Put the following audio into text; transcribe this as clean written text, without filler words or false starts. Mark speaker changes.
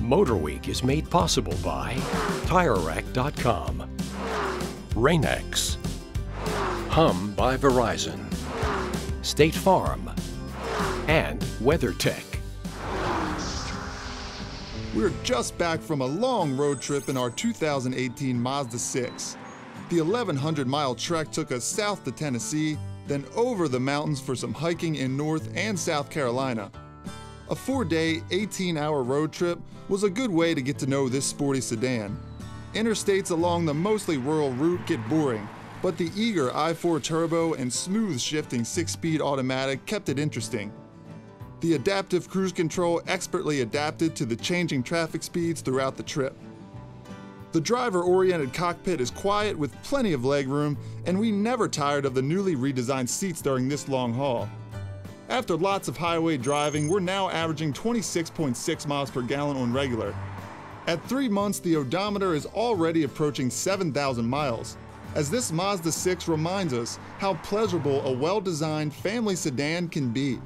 Speaker 1: MotorWeek is made possible by TireRack.com, Rain-X, Hum by Verizon, State Farm, and WeatherTech.
Speaker 2: We're just back from a long road trip in our 2018 Mazda 6. The 1,100-mile trek took us south to Tennessee, then over the mountains for some hiking in North and South Carolina. A 4-day, 18-hour road trip was a good way to get to know this sporty sedan. Interstates along the mostly rural route get boring, but the eager i4 turbo and smooth shifting 6-speed automatic kept it interesting. The adaptive cruise control expertly adapted to the changing traffic speeds throughout the trip. The driver-oriented cockpit is quiet with plenty of legroom, and we never tired of the newly redesigned seats during this long haul. After lots of highway driving, we're now averaging 26.6 miles per gallon on regular. At 3 months, the odometer is already approaching 7,000 miles, as this Mazda 6 reminds us how pleasurable a well-designed family sedan can be.